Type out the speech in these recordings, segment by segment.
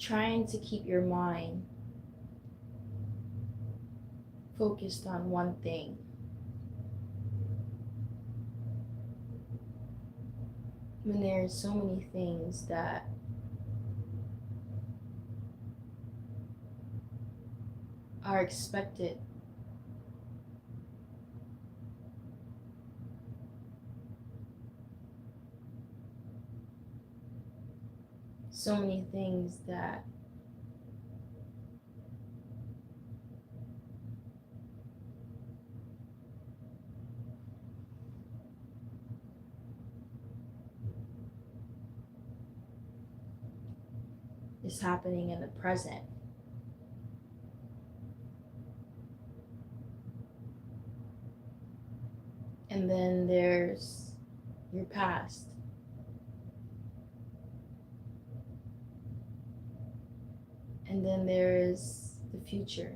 trying to keep your mind focused on one thing. When there's so many things that are expected so many things that is happening in the present. And then there's your past. And then there is the future.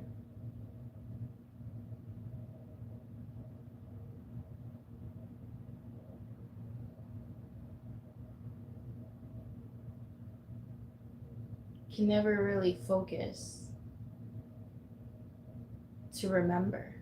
You can never really focus to remember.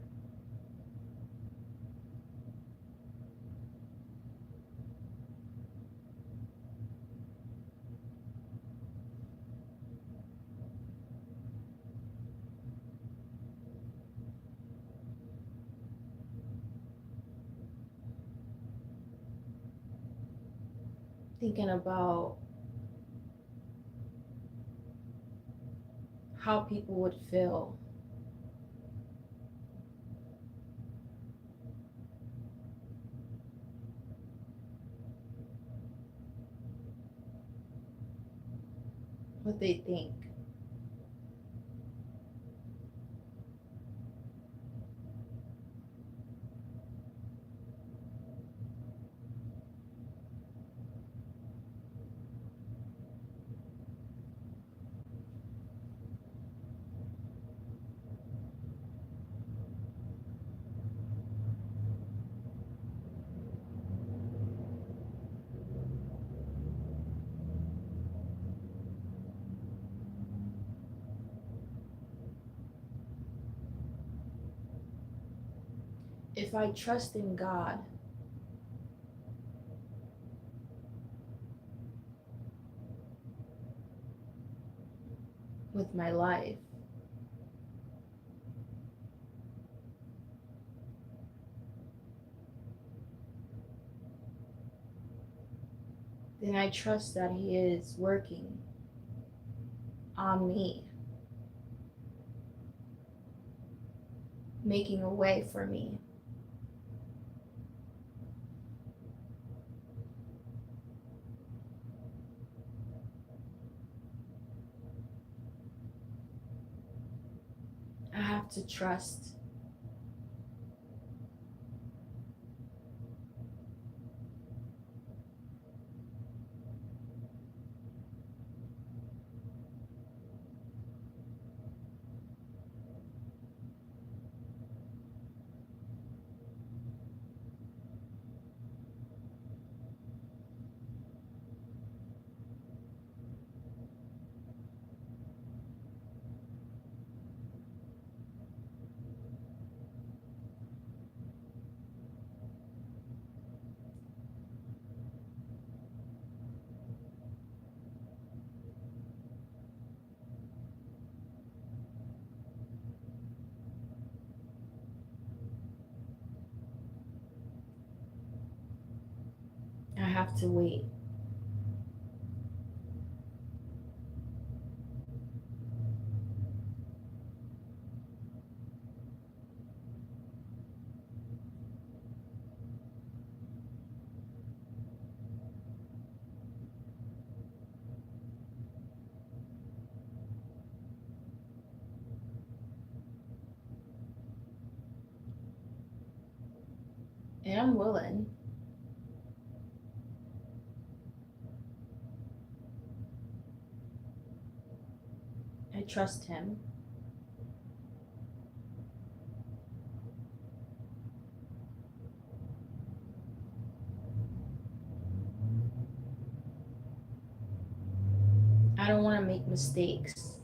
Thinking about how people would feel what they think. If I trust in God with my life, then I trust that He is working on me, making a way for me. I have to trust. I have to wait. And I'm willing. I trust Him. I don't want to make mistakes.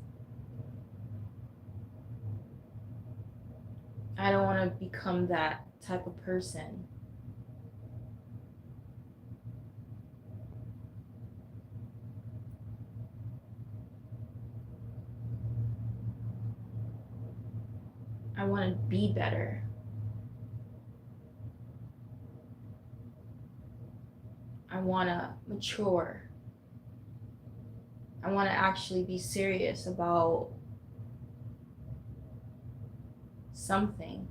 I don't want to become that type of person. I want to be better. I want to mature. I want to actually be serious about something.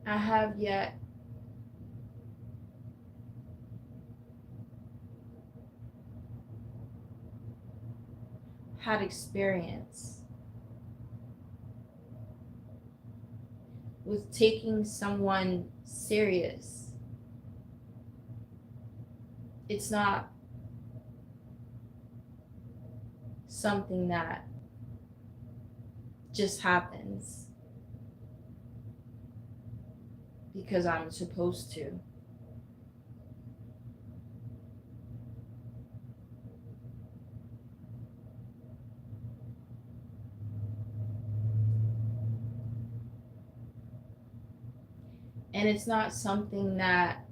I have yet had experience with taking someone serious. It's not something that just happens because I'm supposed to. And it's not something that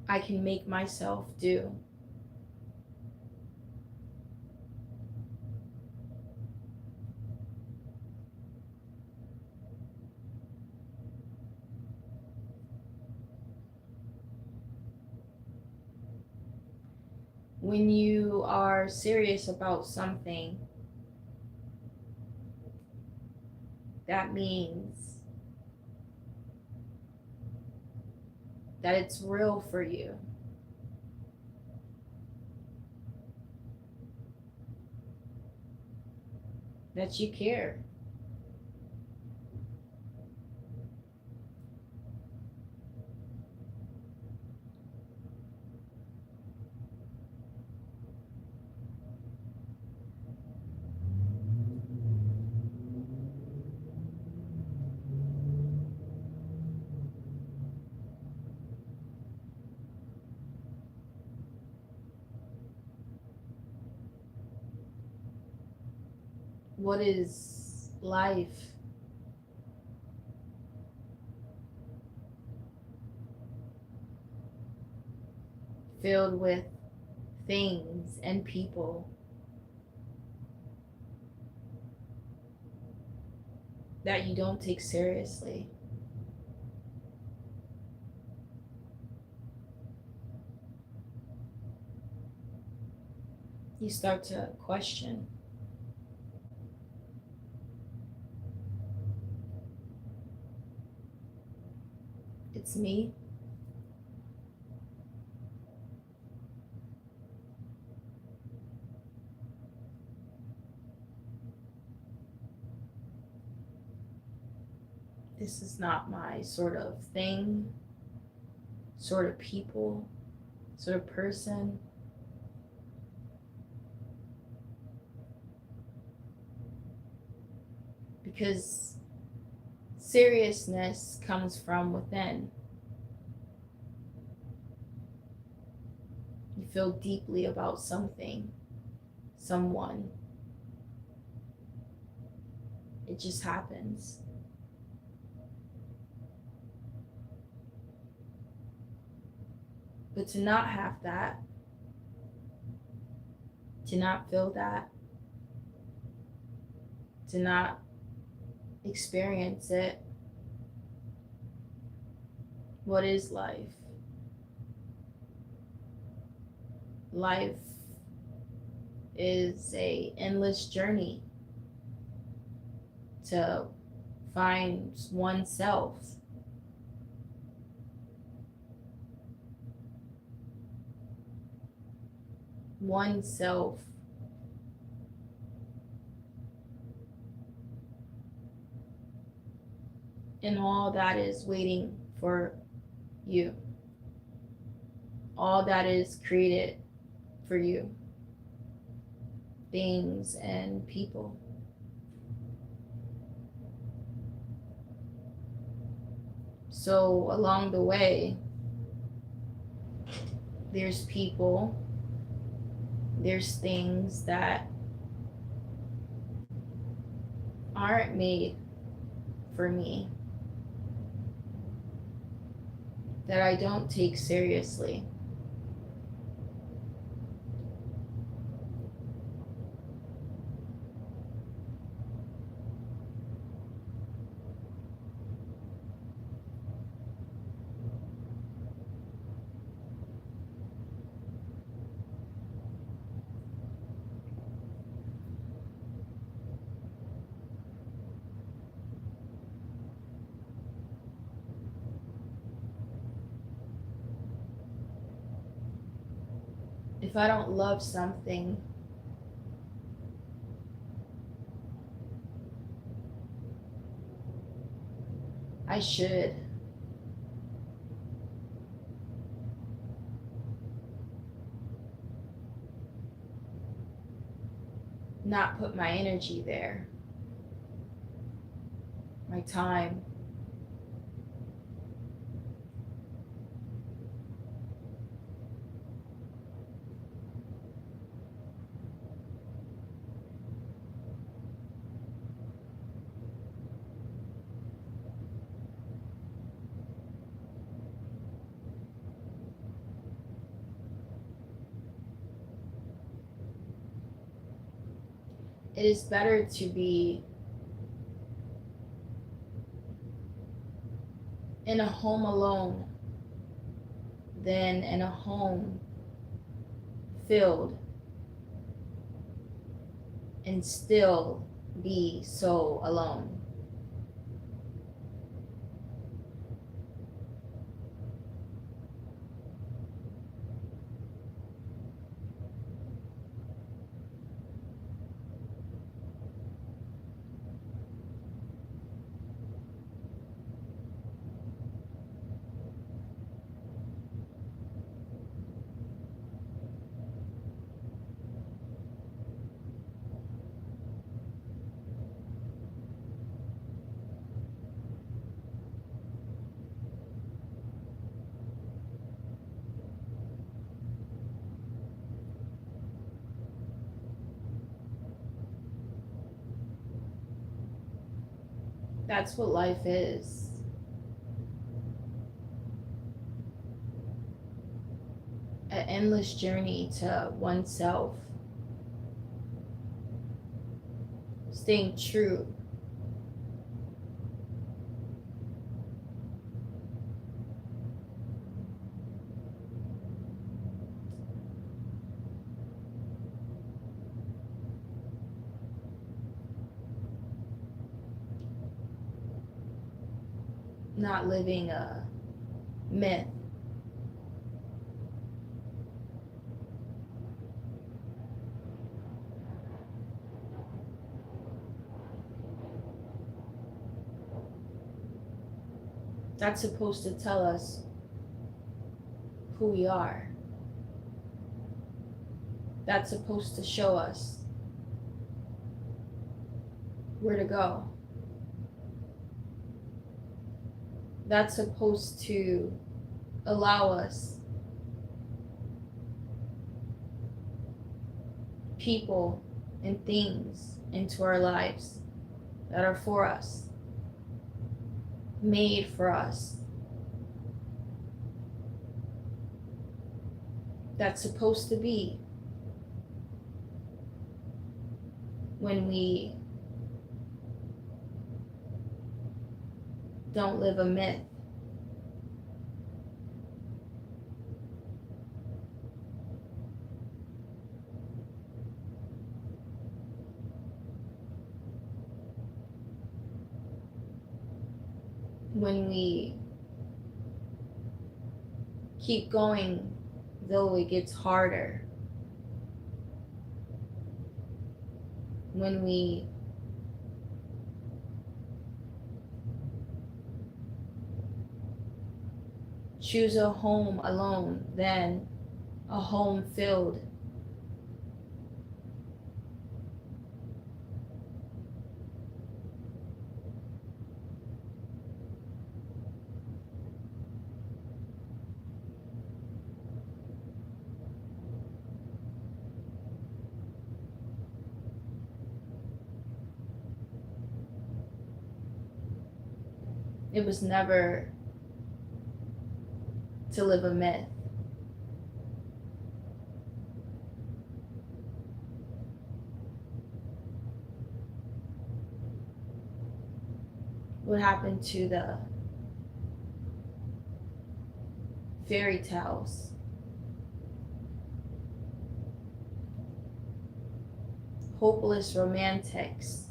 I can make myself do. When you are serious about something, that means that it's real for you. That you care. What is life? Filled with things and people that you don't take seriously. You start to question. It's me. This is not my sort of thing, sort of people, sort of person. Because seriousness comes from within. You feel deeply about something, someone. It just happens. But to not have that, to not feel that, to not experience it, what is life? Life is a endless journey to find oneself. Oneself. And all that is waiting for you. All that is created for you. things and people. So along the way, there's people, there's things that aren't made for me, that I don't take seriously. If I don't love something, I should. Not put my energy there, my time. It is better to be in a home alone than in a home filled and still be so alone. That's what life is. An endless journey to oneself, staying true. Not living a myth. That's supposed to tell us who we are. That's supposed to show us where to go. That's supposed to allow us people and things into our lives that are for us, made for us. That's supposed to be when we don't live a myth. When we keep going, though it gets harder. When we choose a home alone than a home filled It was never to live a myth. What happened to the fairy tales? Hopeless romantics.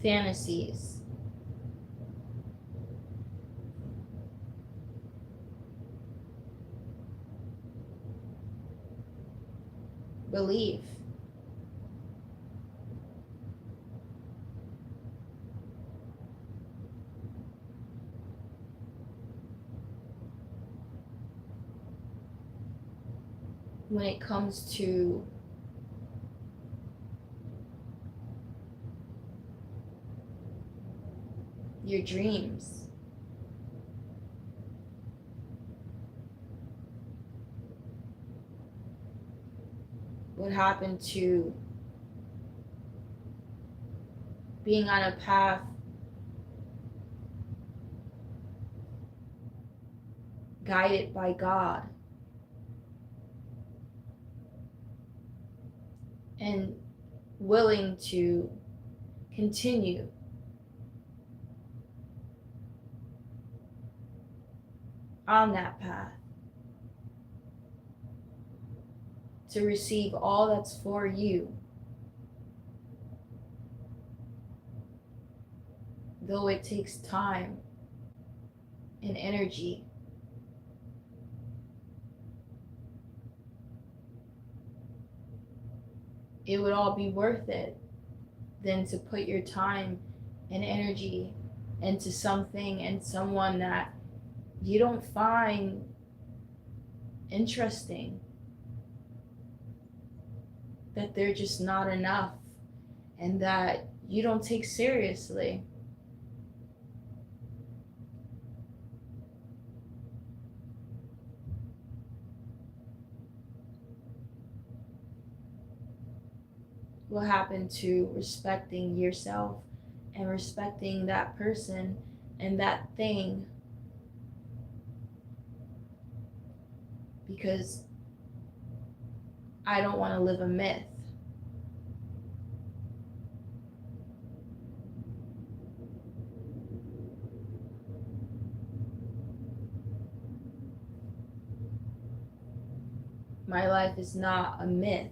Fantasies. Belief. When it comes to your dreams, what happened to being on a path guided by God and willing to continue on that path to receive all that's for you, though it takes time and energy. It would all be worth it than to put your time and energy into something and someone that you don't find interesting, that they're just not enough, and that you don't take seriously. What happened to respecting yourself and respecting that person and that thing? Because I don't want to live a myth. My life is not a myth.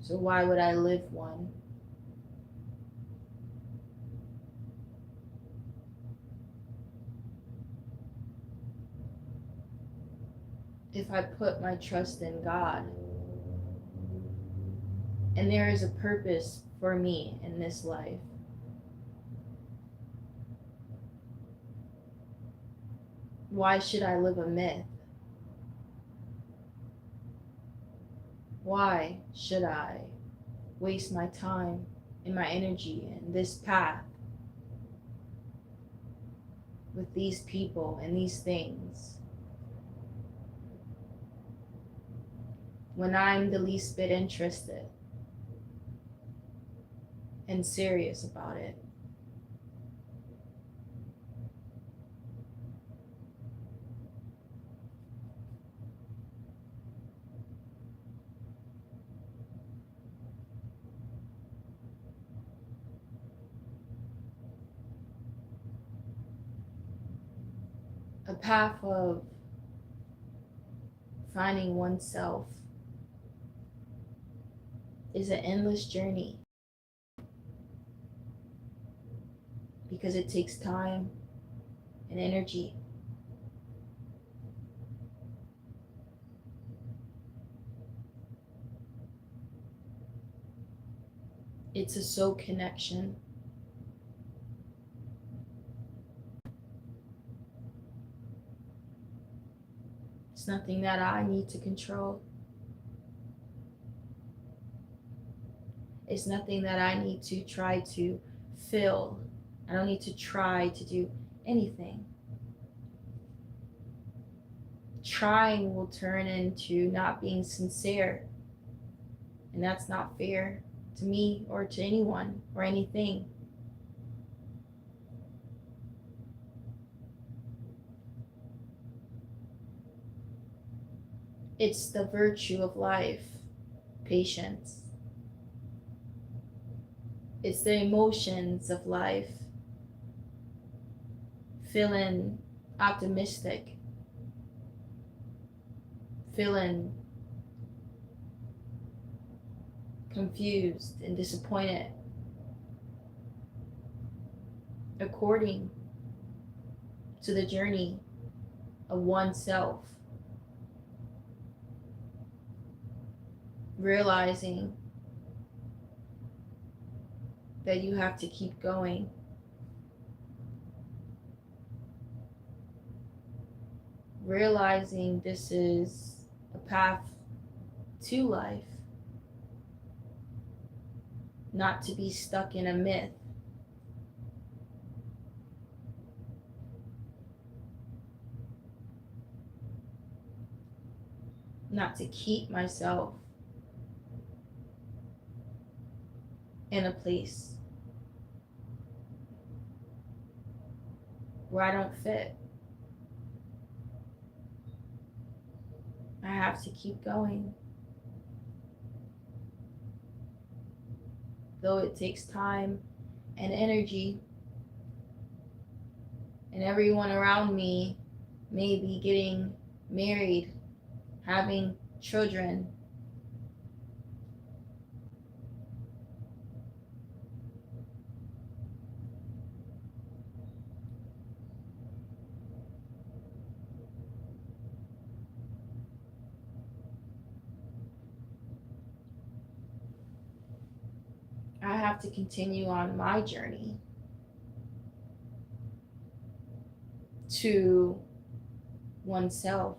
So why would I live one? If I put my trust in God, and there is a purpose for me in this life, why should I live a myth? Why should I waste my time and my energy in this path with these people and these things when I'm the least bit interested and serious about it? A path of finding oneself is an endless journey because it takes time and energy. It's a soul connection. It's nothing that I need to control. It's nothing that I need to try to fill. I don't need to try to do anything. trying will turn into not being sincere. And that's not fair to me or to anyone or anything. It's the virtue of life, patience. It's the emotions of life, feeling optimistic, feeling confused and disappointed, according to the journey of oneself. Realizing that you have to keep going. Realizing this is a path to life, not to be stuck in a myth. Not to keep myself in a place where I don't fit. I have to keep going. Though it takes time and energy, and everyone around me may be getting married, having children. I have to continue on my journey to oneself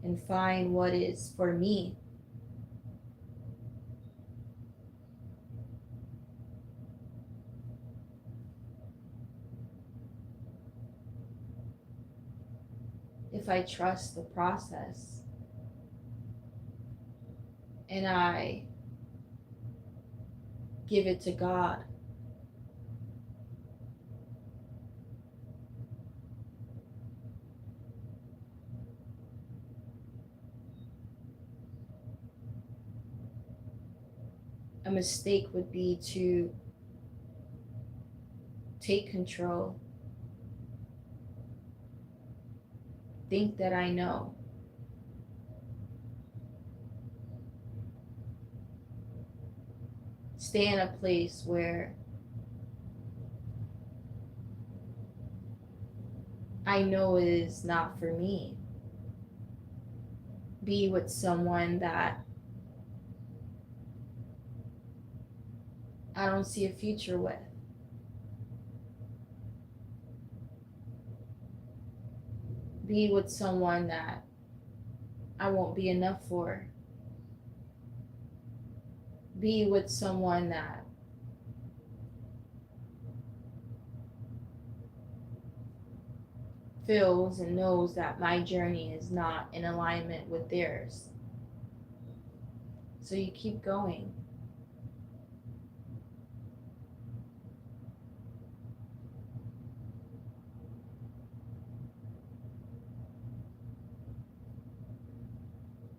and find what is for me. If I trust the process and I give it to God, a mistake would be to take control, think that I know, stay in a place where I know it is not for me, be with someone that I don't see a future with. Be with someone that I won't be enough for. Be with someone that feels and knows that my journey is not in alignment with theirs. So you keep going.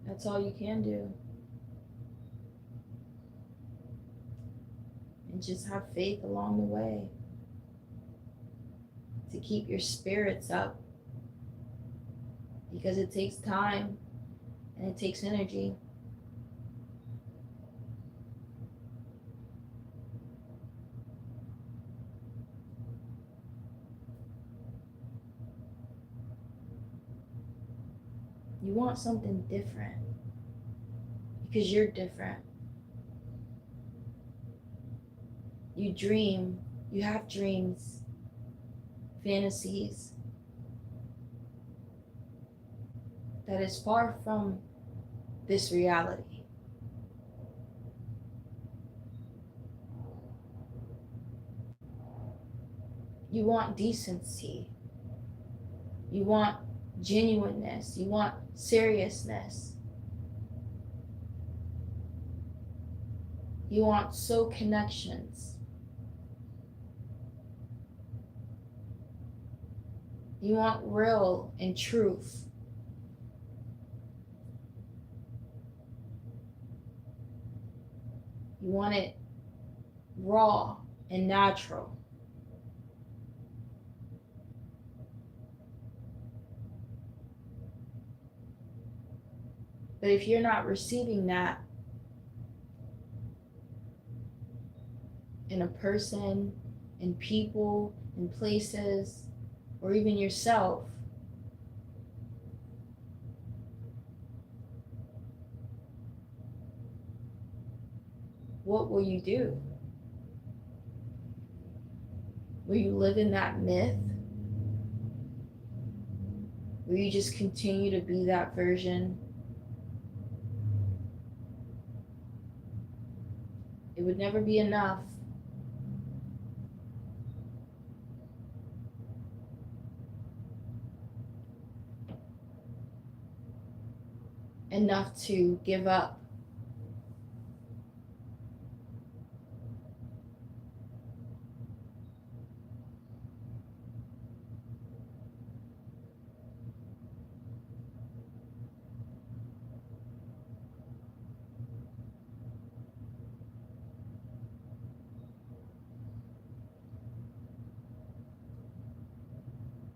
That's all you can do. And just have faith along the way to keep your spirits up, because it takes time and it takes energy. You want something different because you're different. You dream, you have dreams, fantasies that is far from this reality. You want decency. You want genuineness. You want seriousness. You want soul connections. You want real and truth. You want it raw and natural. But if you're not receiving that in a person, in people, in places, or even yourself, what will you do? Will you live in that myth? Will you just continue to be that version? It would never be enough. Enough to give up.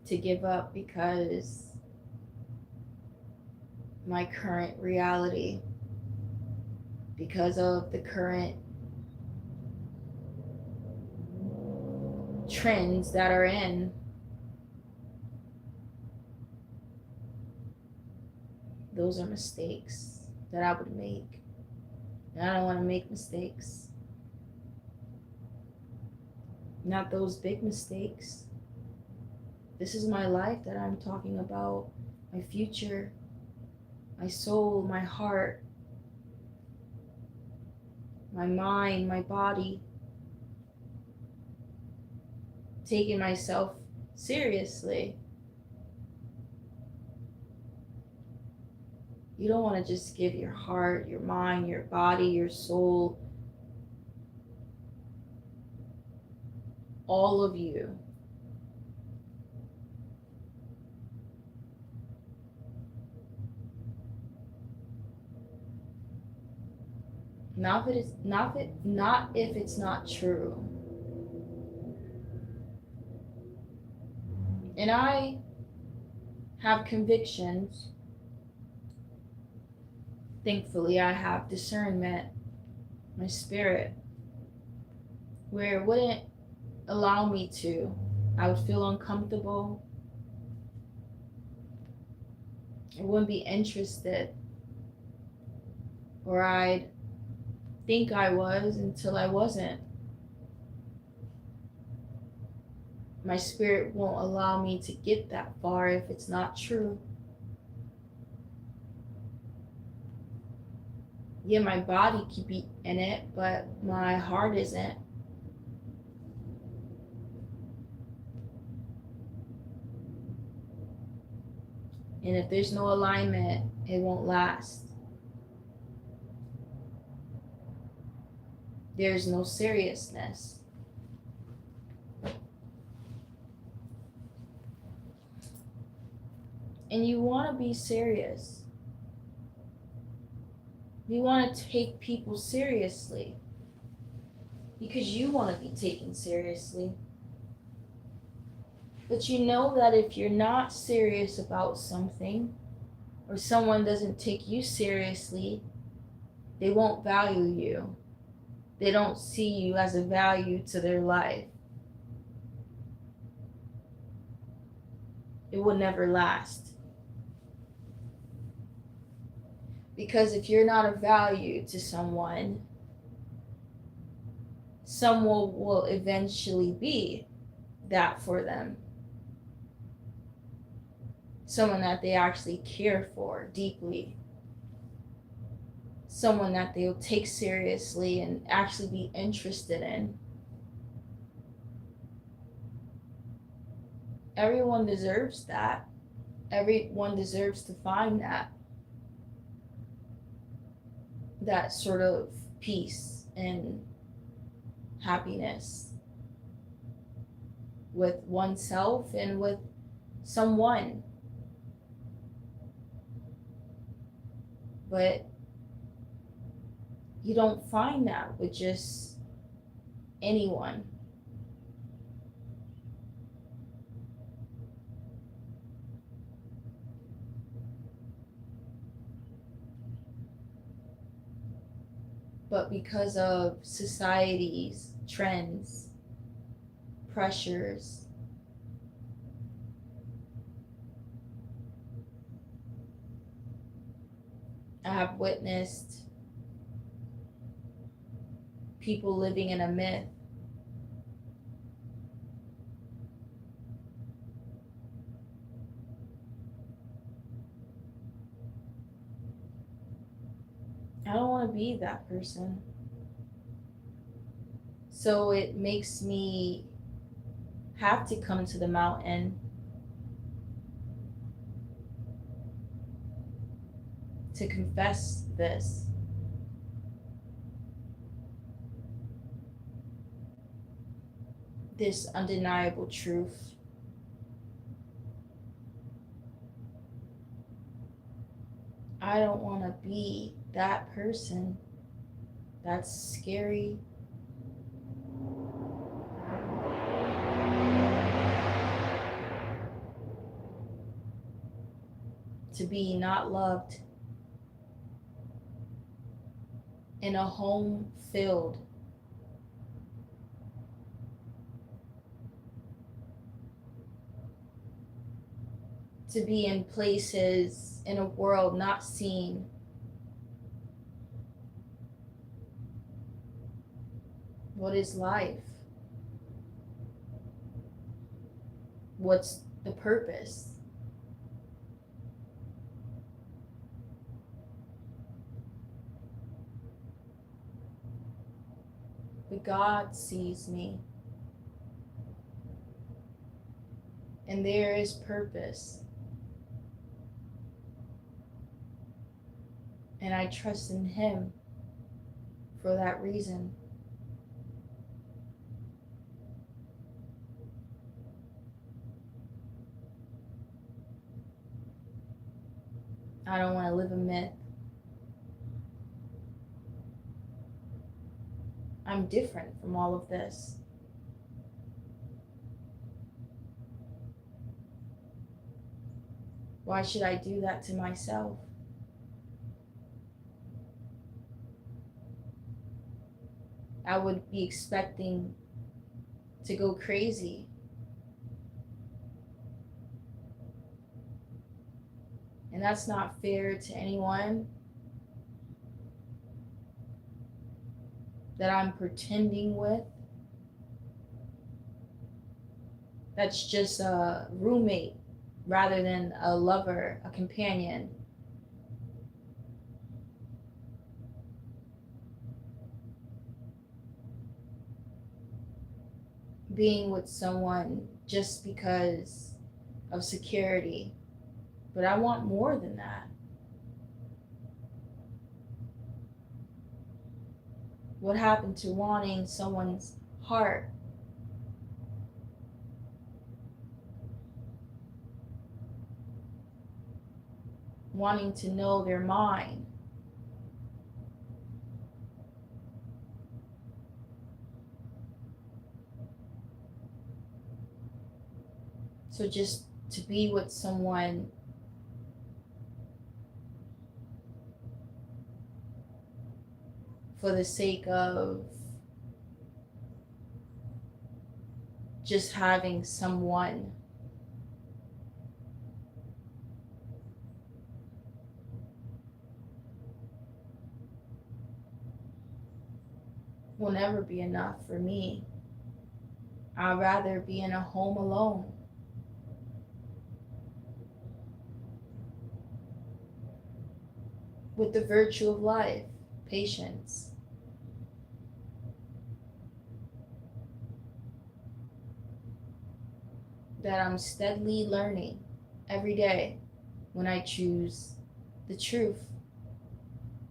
To give up because my current reality, because of the current trends that are in, those are mistakes that I would make. And I don't want to make mistakes. Not those big mistakes. This is my life that I'm talking about, my future, my soul, my heart, my mind, my body. Taking myself seriously. You don't want to just give your heart, your mind, your body, your soul, all of you. Not if it's not true. And I have convictions. Thankfully, I have discernment, my spirit, where it wouldn't allow me to. I would feel uncomfortable. I wouldn't be interested. Or I'd think I was until I wasn't. My spirit won't allow me to get that far if it's not true. Yeah, my body could be in it, but my heart isn't. And if there's no alignment, it won't last. There's no seriousness. And you want to be serious. You want to take people seriously because you want to be taken seriously. But you know that if you're not serious about something, or someone doesn't take you seriously, they won't value you. They don't see you as a value to their life. It will never last. Because if you're not of value to someone, someone will eventually be that for them. Someone that they actually care for deeply. Someone that they'll take seriously and actually be interested in. Everyone deserves that. Everyone deserves to find that sort of peace and happiness with oneself and with someone. But you don't find that with just anyone. But because of society's trends, pressures, I have witnessed people living in a myth. I don't want to be that person. So it makes me have to come to the mountain to confess this undeniable truth. I don't want to be that person. That's scary. To be not loved in a home filled to be in places in a world not seen. What is life? What's the purpose? But God sees me, and there is purpose. And I trust in Him for that reason. I don't want to live a myth. I'm different from all of this. Why should I do that to myself? I would be expecting to go crazy. And that's not fair to anyone that I'm pretending with. That's just a roommate rather than a lover, a companion. Being with someone just because of security. But I want more than that. What happened to wanting someone's heart? Wanting to know their mind? So just to be with someone for the sake of just having someone will never be enough for me. I'd rather be in a home alone. With the virtue of life, patience. That I'm steadily learning every day. when I choose the truth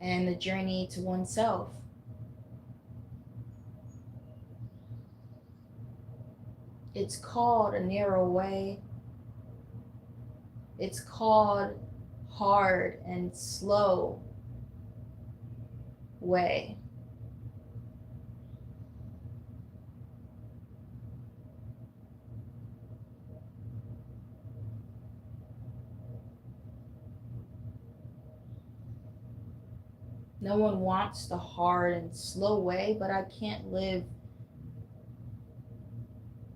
and the journey to oneself. It's called a narrow way. It's called hard and slow way. No one wants the hard and slow way, but I can't live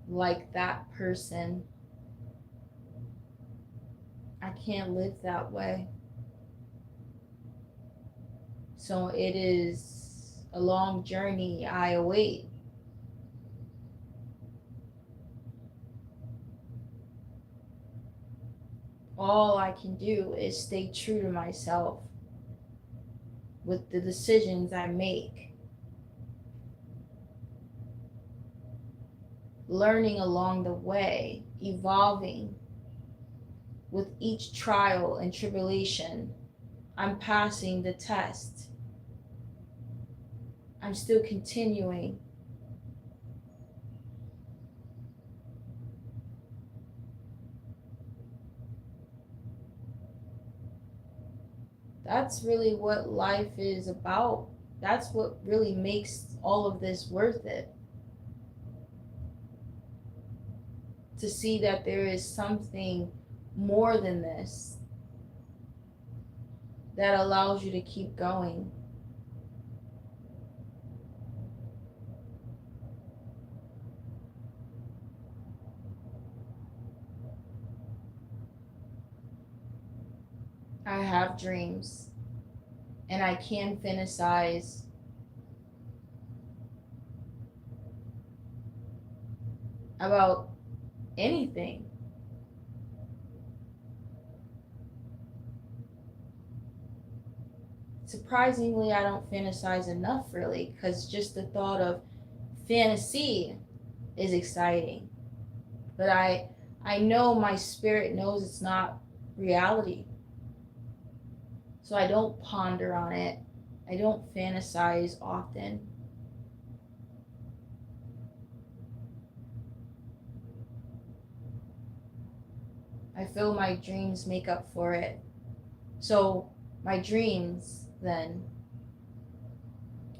like that person. I can't live that way. So it is a long journey I await. All I can do is stay true to myself with the decisions I make, learning along the way, evolving with each trial and tribulation. I'm passing the test. I'm still continuing. That's really what life is about. That's what really makes all of this worth it. To see that there is something more than this that allows you to keep going. I have dreams and I can fantasize about anything. Surprisingly, I don't fantasize enough really, because just the thought of fantasy is exciting. But I know my spirit knows it's not reality. So I don't ponder on it. I don't fantasize often. I feel my dreams make up for it. So my dreams, then,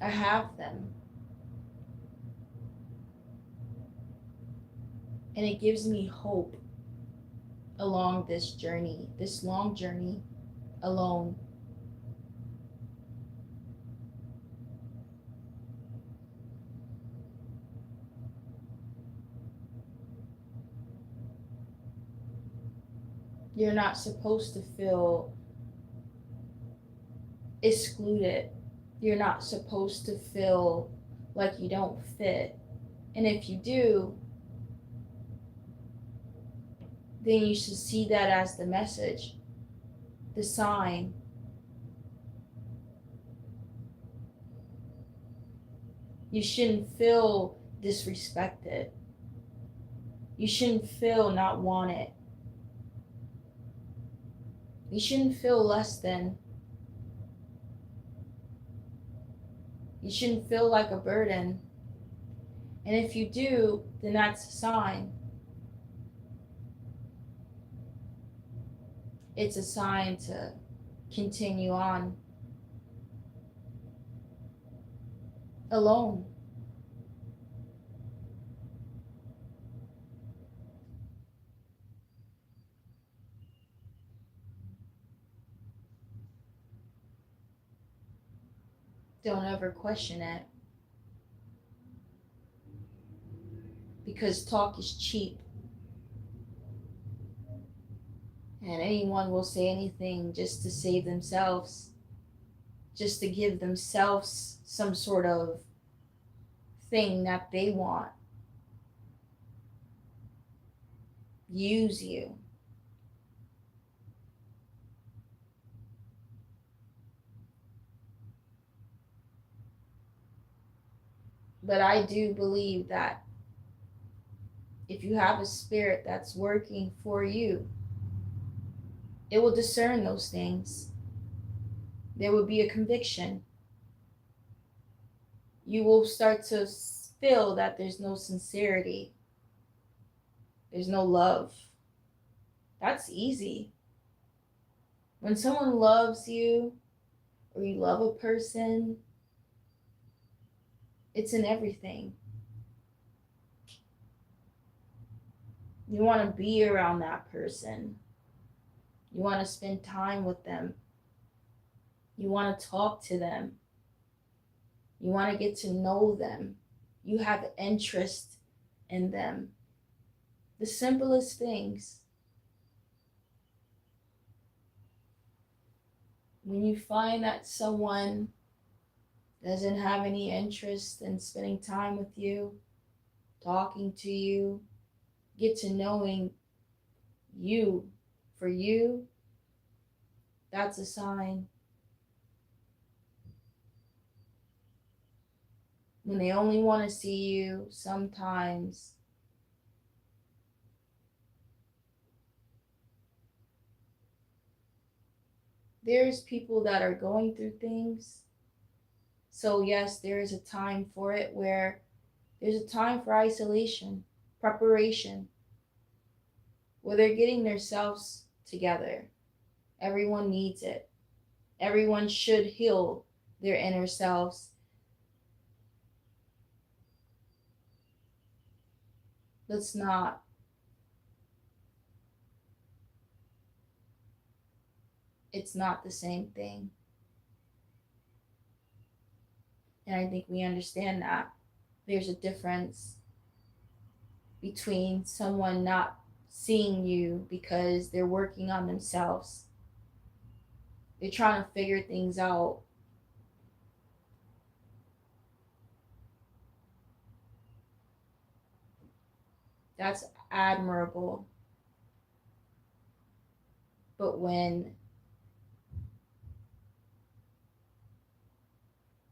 I have them. And it gives me hope along this journey, this long journey alone. You're not supposed to feel excluded. You're not supposed to feel like you don't fit. And if you do, then you should see that as the message, the sign. You shouldn't feel disrespected. You shouldn't feel not wanted. You shouldn't feel less than. You shouldn't feel like a burden. And if you do, then that's a sign. It's a sign to continue on alone. Don't ever question it, because talk is cheap. And anyone will say anything just to save themselves, just to give themselves some sort of thing that they want. Use you. But I do believe that if you have a spirit that's working for you, It will discern those things. There will be a conviction. You will start to feel that there's no sincerity, there's no love. That's easy. When someone loves you or you love a person, it's in everything. You want to be around that person. You want to spend time with them. You want to talk to them. You want to get to know them. You have interest in them. The simplest things. When you find that someone doesn't have any interest in spending time with you, talking to you, get to knowing you for you, that's a sign. When they only want to see you sometimes, there's people that are going through things. So yes, there is a time for it where there's a time for isolation, preparation, where they're getting themselves together. Everyone needs it. Everyone should heal their inner selves. Let's not. It's not the same thing. And I think we understand that. There's a difference between someone not seeing you because they're working on themselves. They're trying to figure things out. That's admirable. But when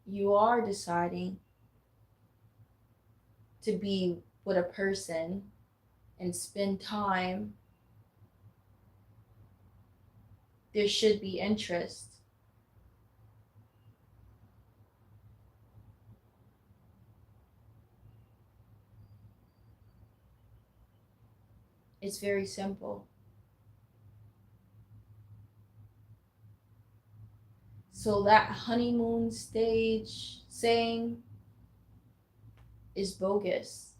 you are deciding to be with a person and spend time, there should be interest. It's very simple. So that honeymoon stage saying is bogus,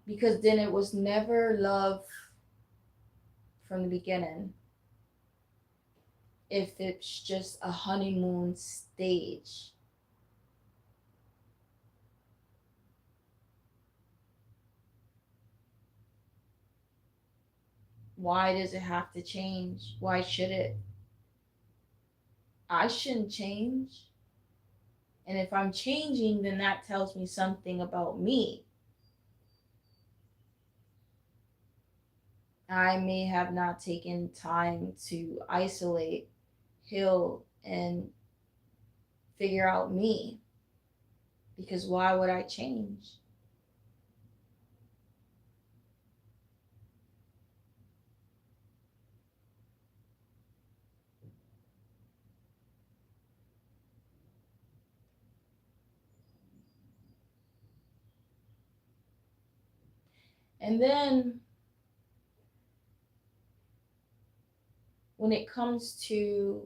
because then it was never love from the beginning. If it's just a honeymoon stage, why does it have to change? Why should it? I shouldn't change. And if I'm changing, then that tells me something about me. I may have not taken time to isolate, heal, and figure out me. Because why would I change? And then when it comes to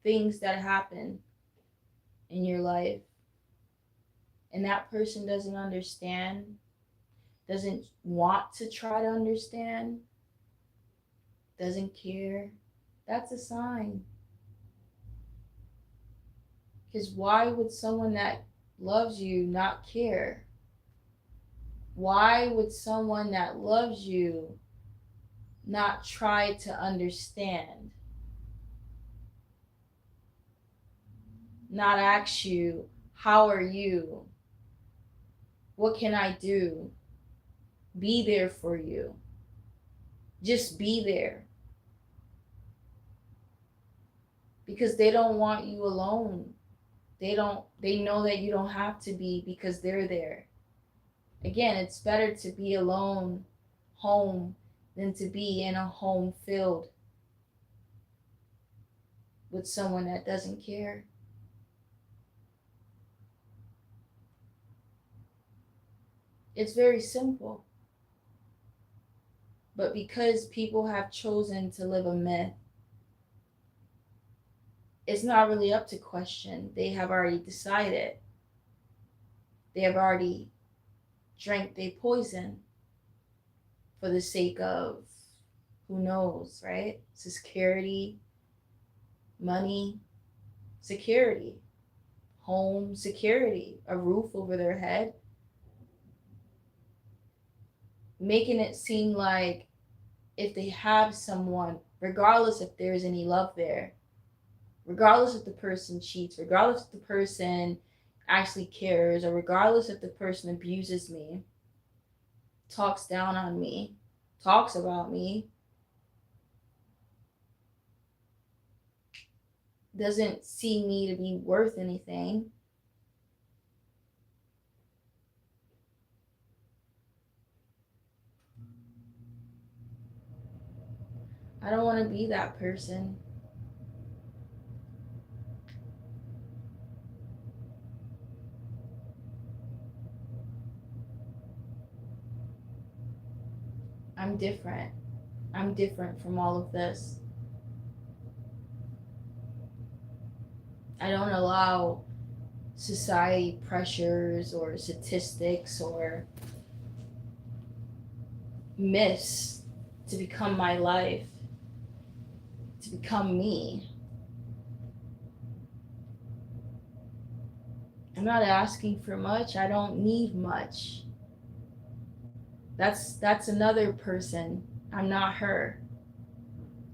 things that happen in your life and that person doesn't understand, doesn't want to try to understand, doesn't care, that's a sign. Because why would someone that loves you not care? Why would someone that loves you not try to understand? Not ask you, how are you? What can I do? Be there for you. Just be there. Because they don't want you alone. They know that you don't have to be, because they're there. Again, it's better to be alone home than to be in a home filled with someone that doesn't care. It's very simple. But because people have chosen to live a myth, it's not really up to question. They have already decided. They have already drank their poison for the sake of, who knows, right? Security, money, security, home security, a roof over their head, making it seem like if they have someone, regardless if there's any love there, regardless if the person cheats, regardless if the person actually cares, or regardless if the person abuses me, talks down on me, talks about me, doesn't see me to be worth anything, I don't want to be that person. I'm different. I'm different from all of this. I don't allow society pressures or statistics or myths to become my life, to become me. I'm not asking for much. I don't need much. That's another person. I'm not her.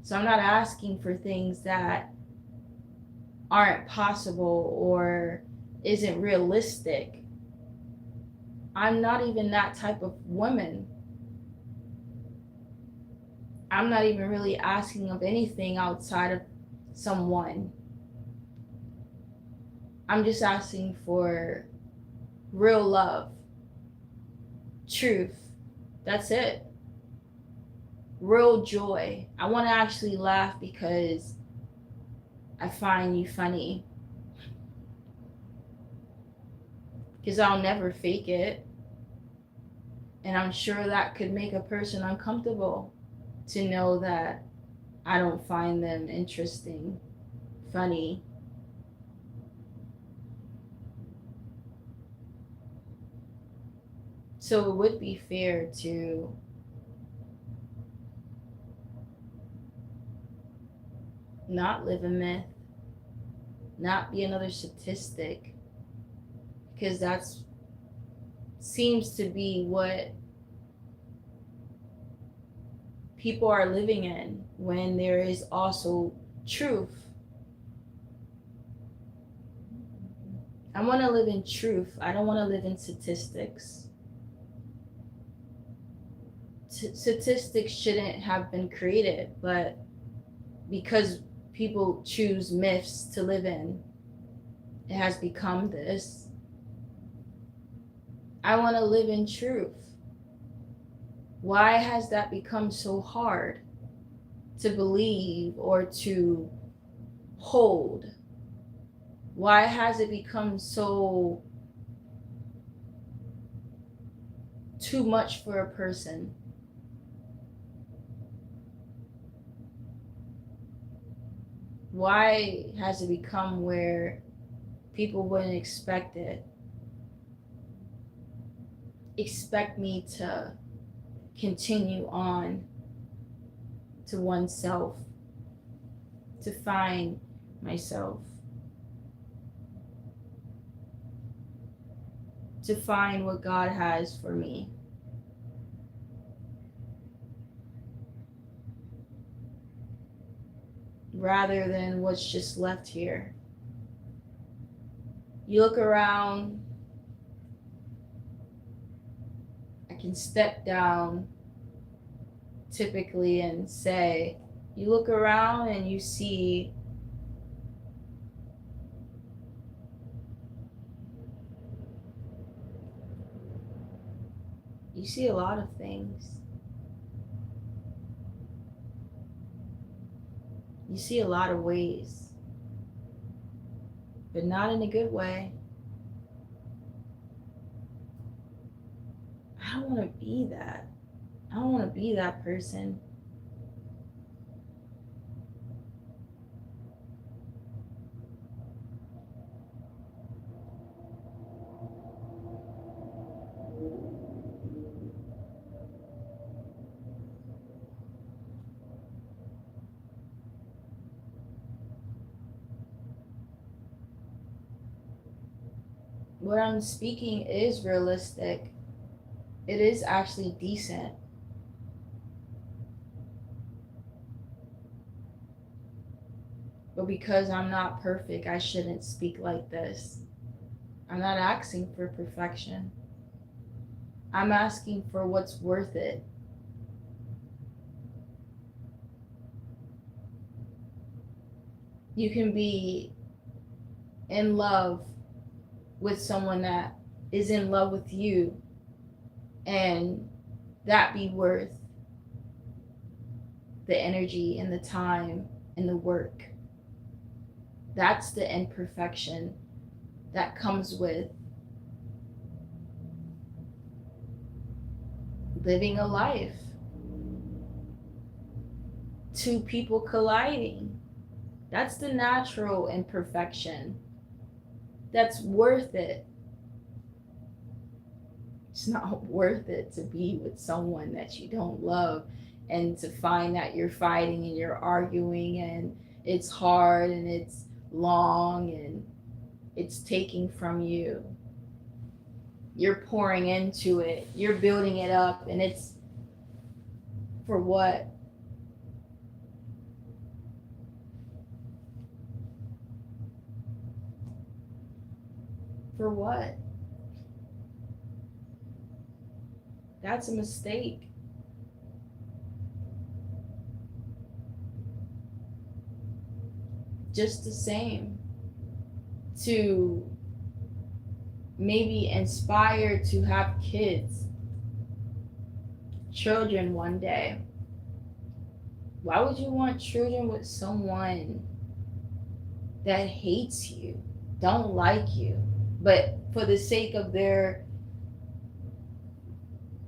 So I'm not asking for things that aren't possible or isn't realistic. I'm not even that type of woman. I'm not even really asking of anything outside of someone. I'm just asking for real love, truth. That's it. Real joy. I want to actually laugh because I find you funny. Because I'll never fake it. And I'm sure that could make a person uncomfortable to know that I don't find them interesting, funny. So it would be fair to not live a myth, not be another statistic, because that's seems to be what people are living in when there is also truth. I want to live in truth. I don't want to live in statistics. Statistics shouldn't have been created, but because people choose myths to live in, it has become this. I want to live in truth. Why has that become so hard to believe or to hold? Why has it become so too much for a person? Why has it become where people wouldn't expect it? Expect me to continue on to oneself, to find myself, to find what God has for me. Rather than what's just left here. You look around, I can step down typically and say, you look around and you see a lot of things. You see a lot of ways, but not in a good way. I don't want to be that. I don't want to be that person. What I'm speaking is realistic. It is actually decent. But because I'm not perfect, I shouldn't speak like this. I'm not asking for perfection. I'm asking for what's worth it. You can be in love with someone that is in love with you, and that be worth the energy and the time and the work. That's the imperfection that comes with living a life. Two people colliding. That's the natural imperfection. That's worth it. It's not worth it to be with someone that you don't love and to find that you're fighting and you're arguing and it's hard and it's long and it's taking from you. You're pouring into it, you're building it up, and it's for what? For what? That's a mistake. Just the same, to maybe inspire to have kids, children one day. Why would you want children with someone that hates you, don't like you, but for the sake of their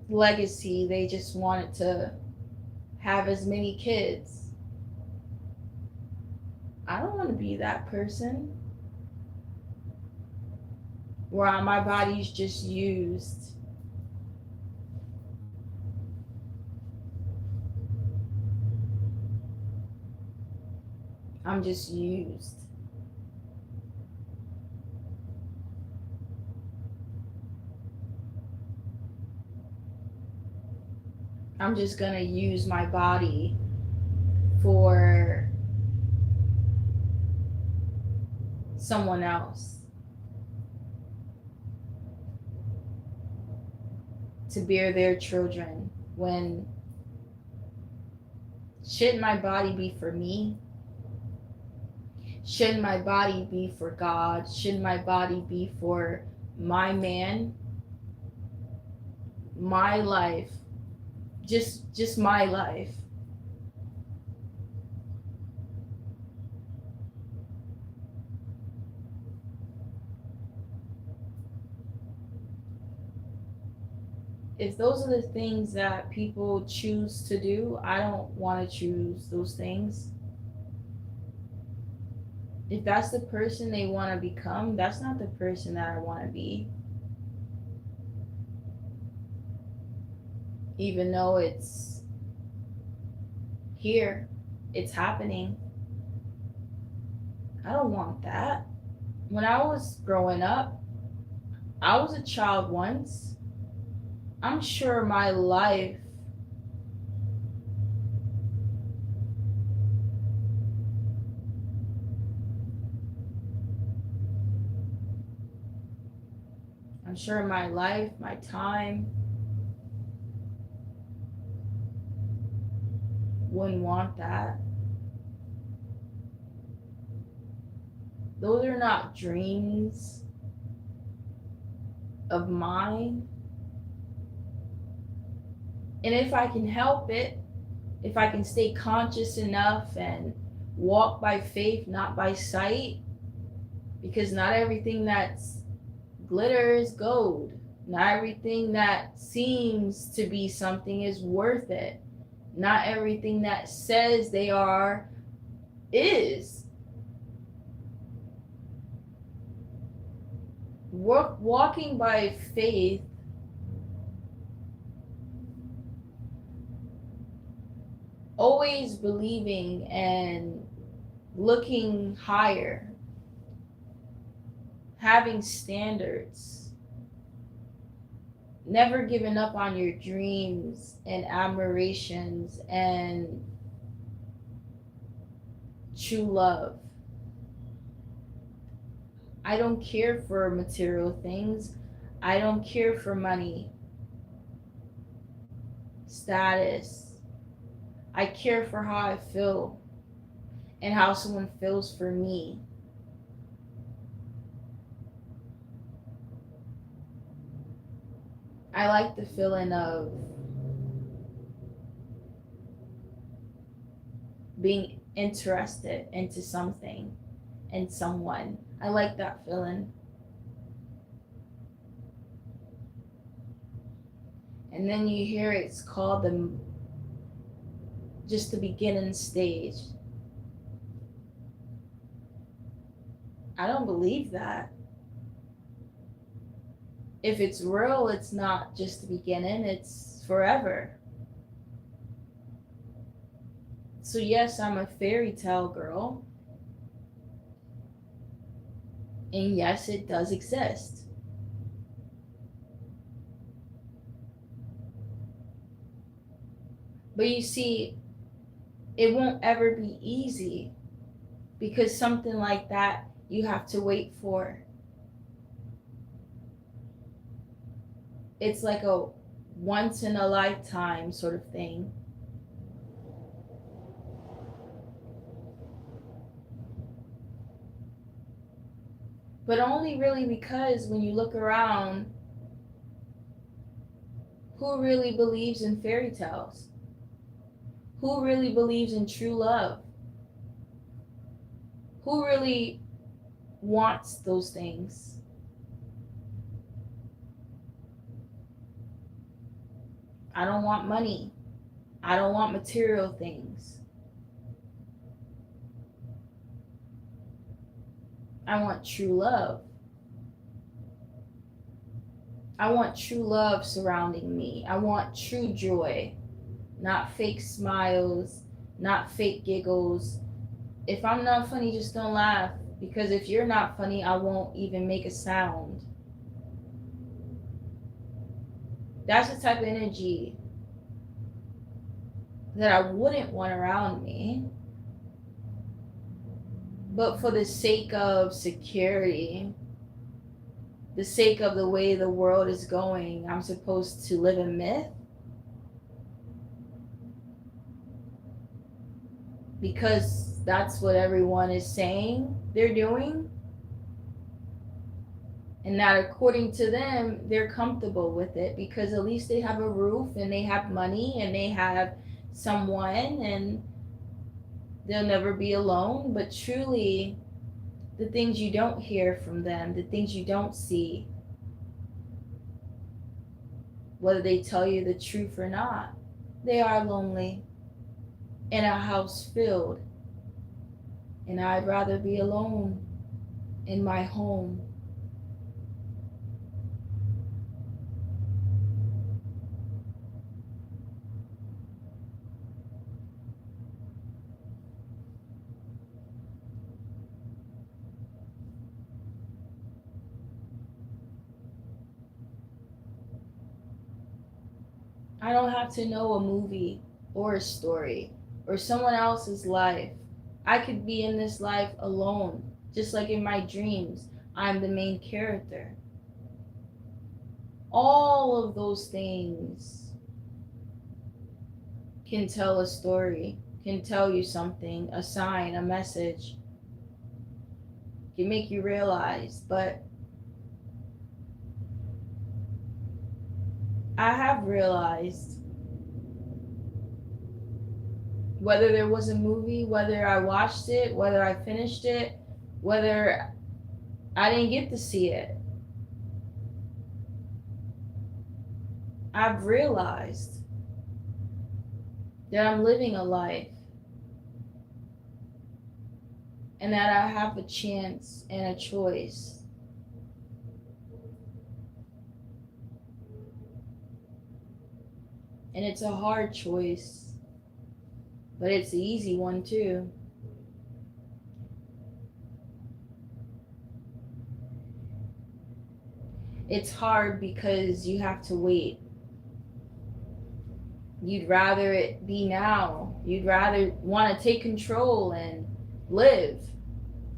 legacy, they just wanted to have as many kids? I don't want to be that person where my body's just used. I'm just used. I'm just gonna use my body for someone else, to bear their children, when shouldn't my body be for me? Shouldn't my body be for God? Shouldn't my body be for my man? My life. Just my life. If those are the things that people choose to do, I don't want to choose those things. If that's the person they want to become, that's not the person that I want to be. Even though it's here, it's happening. I don't want that. When I was growing up, I was a child once. I'm sure my life my time wouldn't want that. Those are not dreams of mine. And if I can help it, if I can stay conscious enough and walk by faith, not by sight, because not everything that's glitters gold. Not everything that seems to be something is worth it. Not everything that says they are is. Walking by faith always believing and looking higher, having standards, never giving up on your dreams and admirations and true love. I don't care for material things. I don't care for money, status. I care for how I feel and how someone feels for me. I like the feeling of being interested into something and someone. I like that feeling. And then you hear it's called just the beginning stage. I don't believe that. If it's real, it's not just the beginning, it's forever. So, yes, I'm a fairy tale girl. And yes, it does exist. But you see, it won't ever be easy because something like that you have to wait for. It's like a once in a lifetime sort of thing. But only really because when you look around, who really believes in fairy tales? Who really believes in true love? Who really wants those things? I don't want money. I don't want material things. I want true love. I want true love surrounding me. I want true joy, not fake smiles, not fake giggles. If I'm not funny, just don't laugh. Because if you're not funny, I won't even make a sound. That's the type of energy that I wouldn't want around me. But for the sake of security, the sake of the way the world is going, I'm supposed to live a myth? Because that's what everyone is saying they're doing? And that according to them, they're comfortable with it because at least they have a roof and they have money and they have someone and they'll never be alone. But truly, the things you don't hear from them, the things you don't see, whether they tell you the truth or not, they are lonely in a house filled. And I'd rather be alone in my home. I don't have to know a movie or a story or someone else's life. I could be in this life alone, just like in my dreams. I'm the main character. All of those things can tell a story, can tell you something, a sign, a message, can make you realize. But I have realized Whether there was a movie, whether I watched it, whether I finished it, whether I didn't get to see it, I've realized that I'm living a life and that I have a chance and a choice. And it's a hard choice, but it's the easy one too. It's hard because you have to wait. You'd rather it be now. You'd rather want to take control and live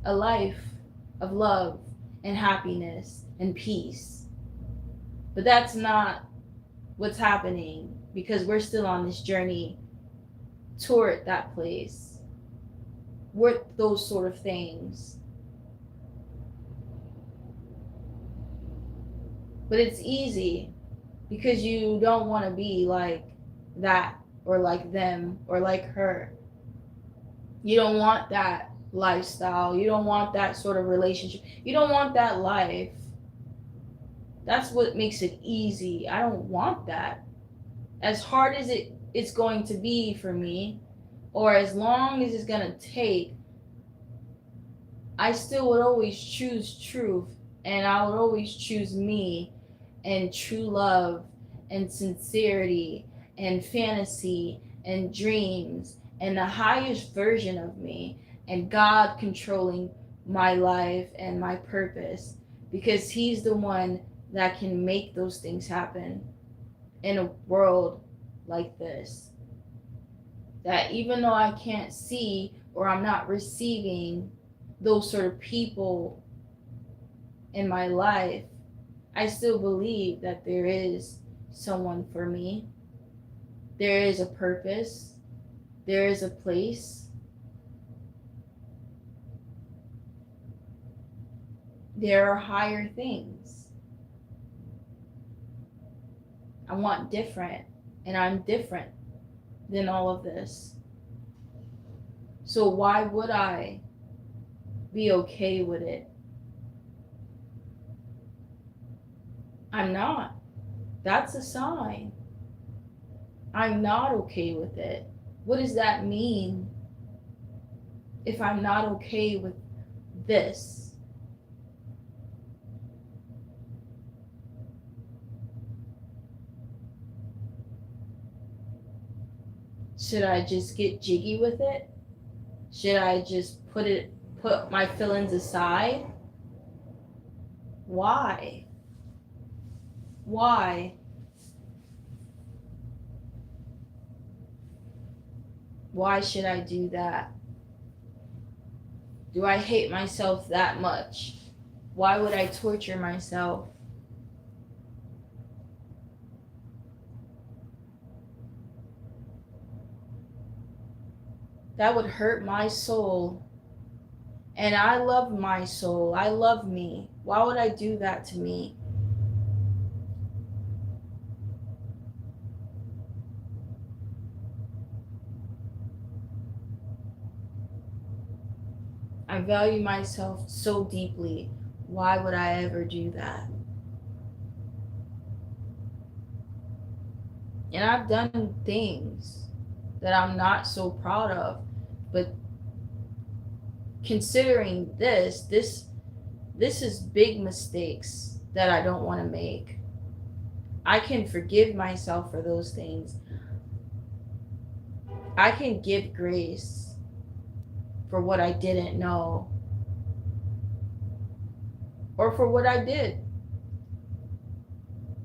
a life of love and happiness and peace. But that's not what's happening because we're still on this journey toward that place, with those sort of things. But it's easy because you don't want to be like that or like them or like her. You don't want that lifestyle. You don't want that sort of relationship. You don't want that life. That's what makes it easy. I don't want that. As hard as it's going to be for me, or as long as it's going to take, I still would always choose truth, and I would always choose me and true love and sincerity and fantasy and dreams and the highest version of me and God controlling my life and my purpose, because He's the one that can make those things happen in a world like this. That even though I can't see or I'm not receiving those sort of people in my life, I still believe that there is someone for me. There is a purpose. There is a place. There are higher things. I want different, and I'm different than all of this. So why would I be okay with it? I'm not. That's a sign. I'm not okay with it. What does that mean if I'm not okay with this? Should I just get jiggy with it? Should I just put my feelings aside? Why? Why? Why should I do that? Do I hate myself that much? Why would I torture myself? That would hurt my soul. And I love my soul. I love me. Why would I do that to me? I value myself so deeply. Why would I ever do that? And I've done things that I'm not so proud of, but considering this is big mistakes that I don't want to make. I can forgive myself for those things. I can give grace for what I didn't know or for what I did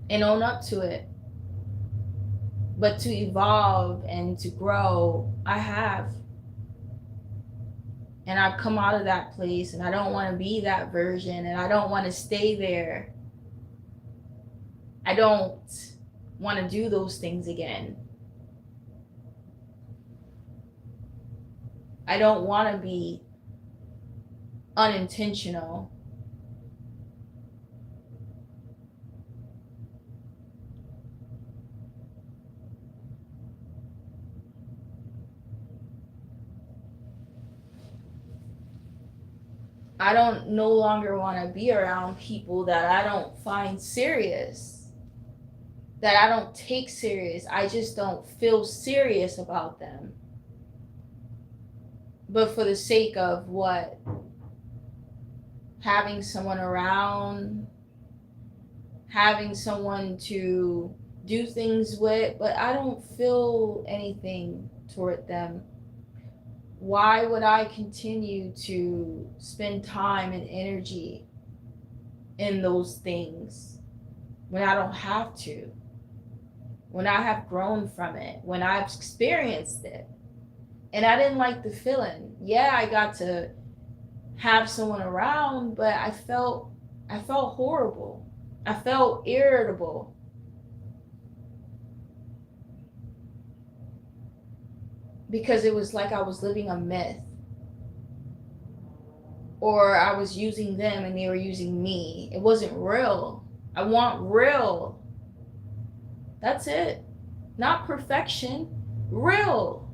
and own up to it. But to evolve and to grow, I have. And I've come out of that place, and I don't want to be that version, and I don't want to stay there. I don't want to do those things again. I don't want to be unintentional. I don't no longer want to be around people that I don't find serious, that I don't take serious. I just don't feel serious about them. But for the sake of what? Having someone around, having someone to do things with, but I don't feel anything toward them. Why would I continue to spend time and energy in those things when I don't have to? When I have grown from it, when I've experienced it. And I didn't like the feeling. Yeah, I got to have someone around, but I felt horrible. I felt irritable. Because it was like I was living a myth. Or I was using them and they were using me. It wasn't real. I want real. That's it. Not perfection. Real.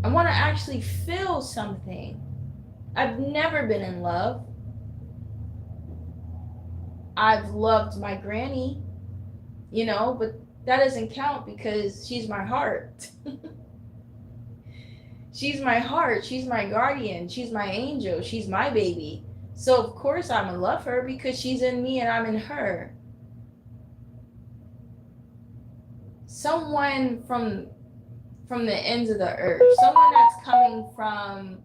I want to actually feel something. I've never been in love. I've loved my granny, but that doesn't count because she's my heart. She's my heart. She's my guardian. She's my angel. She's my baby. So of course I'm gonna love her because she's in me and I'm in her. Someone from the ends of the earth, someone that's coming from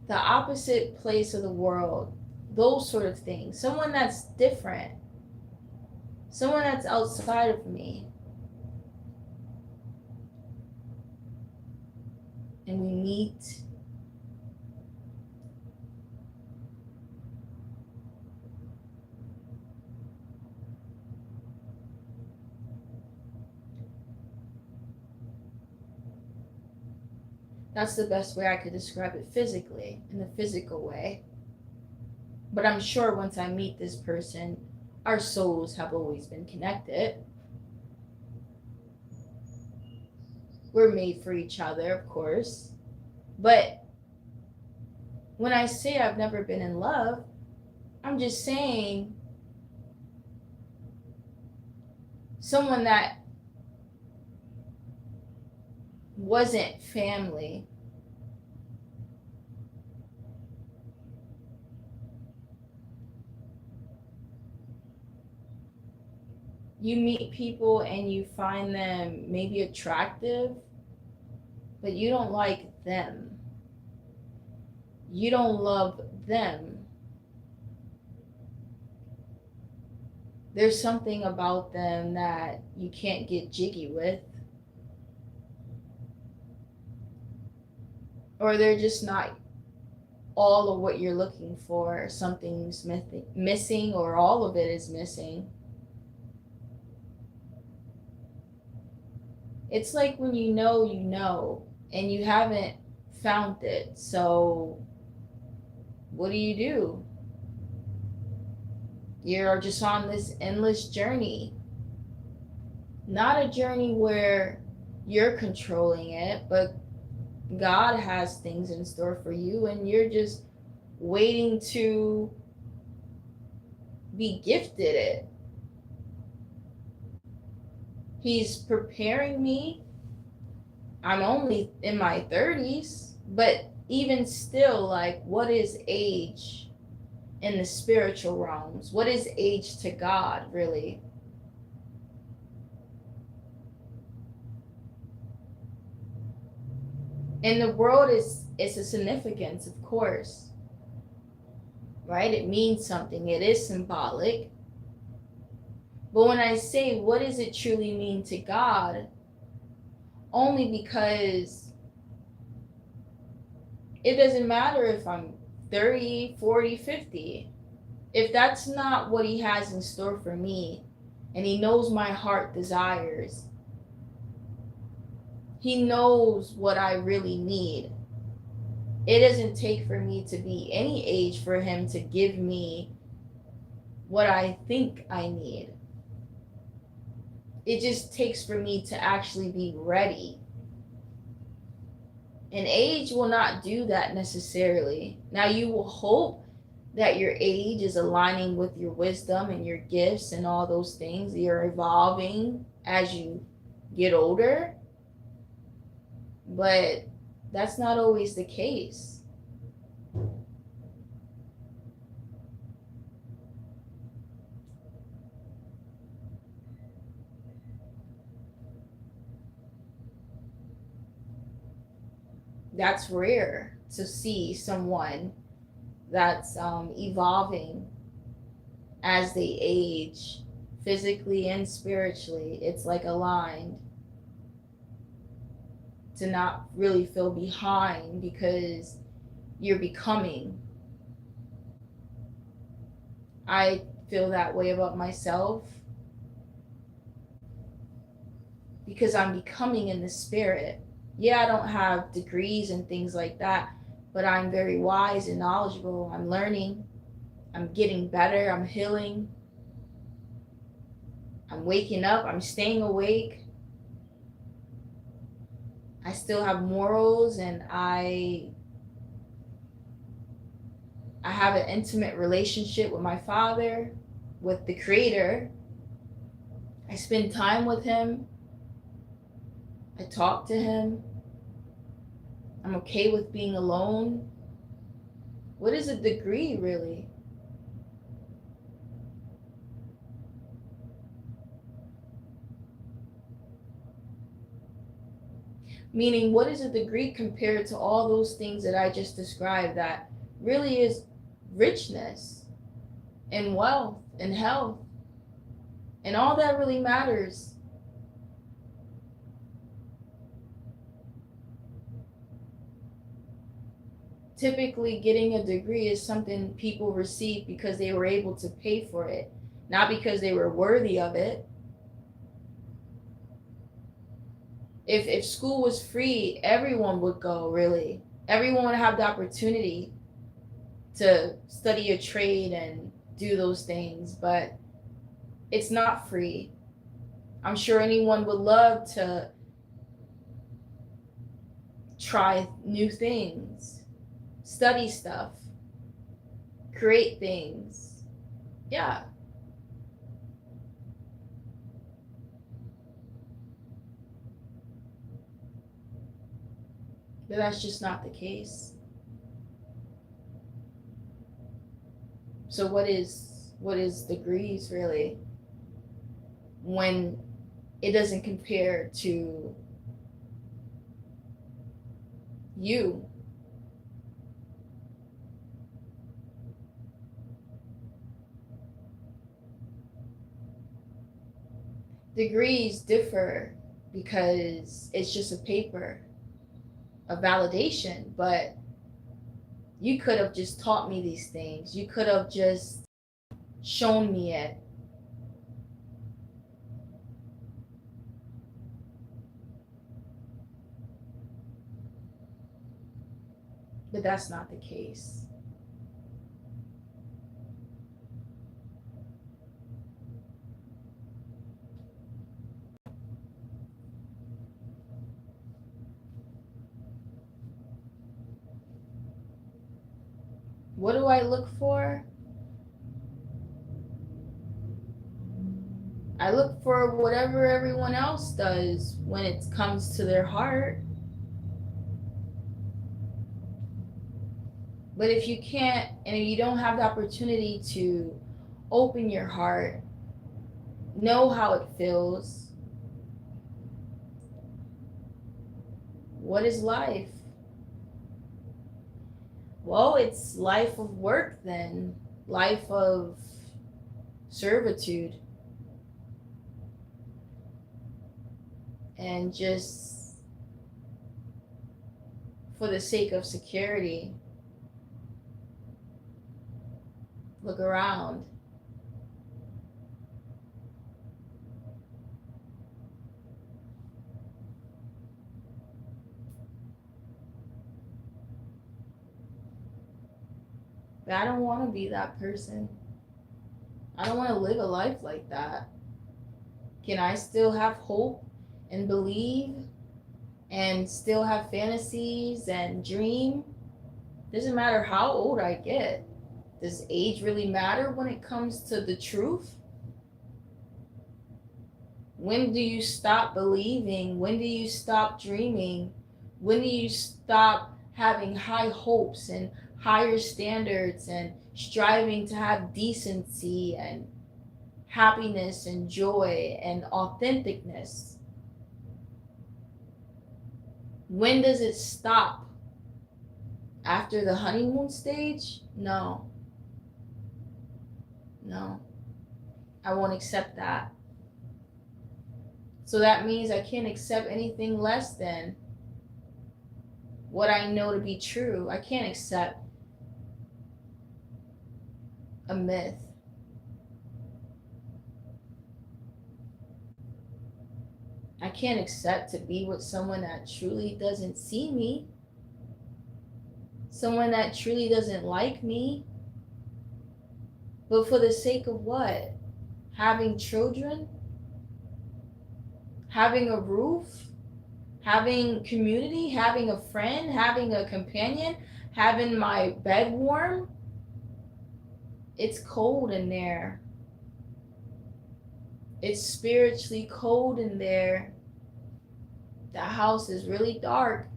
the opposite place of the world, those sort of things, someone that's different, someone that's outside of me, and we meet, that's the best way I could describe it physically, in the physical way. But I'm sure once I meet this person, our souls have always been connected. We're made for each other, of course. But when I say I've never been in love, I'm just saying someone that wasn't family. You meet people and you find them maybe attractive, but you don't like them. You don't love them. There's something about them that you can't get jiggy with. Or they're just not all of what you're looking for. Something's missing, or all of it is missing. It's like when you know, and you haven't found it. So what do? You're just on this endless journey. Not a journey where you're controlling it, but God has things in store for you, and you're just waiting to be gifted it. He's preparing me. I'm only in my 30s, but even still, like, what is age in the spiritual realms? What is age to God, really? In the world, it's a significance, of course, right? It means something. It is symbolic. But when I say, what does it truly mean to God? Only because it doesn't matter if I'm 30, 40, 50. If that's not what he has in store for me, and he knows my heart desires, he knows what I really need. It doesn't take for me to be any age for him to give me what I think I need. It just takes for me to actually be ready. And age will not do that necessarily. Now, you will hope that your age is aligning with your wisdom and your gifts and all those things. You're evolving as you get older, but that's not always the case. That's rare to see someone that's evolving as they age, physically and spiritually. It's like aligned, to not really feel behind because you're becoming. I feel that way about myself because I'm becoming in the spirit. Yeah, I don't have degrees and things like that, but I'm very wise and knowledgeable. I'm learning, I'm getting better, I'm healing, I'm waking up, I'm staying awake. I still have morals, and I have an intimate relationship with my father, with the creator. I spend time with him. I talk to him. I'm okay with being alone. What is a degree, really? Meaning, what is a degree compared to all those things that I just described that really is richness and wealth and health and all that really matters? Typically, getting a degree is something people receive because they were able to pay for it, not because they were worthy of it. If school was free, everyone would go, really. Everyone would have the opportunity to study a trade and do those things, but it's not free. I'm sure anyone would love to try new things, study stuff, create things. Yeah. But that's just not the case. So what is degrees, really, when it doesn't compare to you? Degrees differ because it's just a paper, a validation, but you could have just taught me these things. You could have just shown me it. But that's not the case. What do I look for? I look for whatever everyone else does when it comes to their heart. But if you can't, and you don't have the opportunity to open your heart, know how it feels, what is life? Well, it's life of work then, life of servitude, and just for the sake of security, look around. But I don't want to be that person. I don't want to live a life like that. Can I still have hope and believe and still have fantasies and dream. Doesn't matter how old I get. Does age really matter when it comes to the truth? When do you stop believing? When do you stop dreaming? When do you stop having high hopes and higher standards and striving to have decency and happiness and joy and authenticness? When does it stop? After the honeymoon stage? No. No. I won't accept that. So that means I can't accept anything less than what I know to be true. I can't accept a myth. I can't accept to be with someone that truly doesn't see me, someone that truly doesn't like me. But for the sake of what? Having children? Having a roof? Having community? Having a friend? Having a companion? Having my bed warm? It's cold in there. It's spiritually cold in there. The house is really dark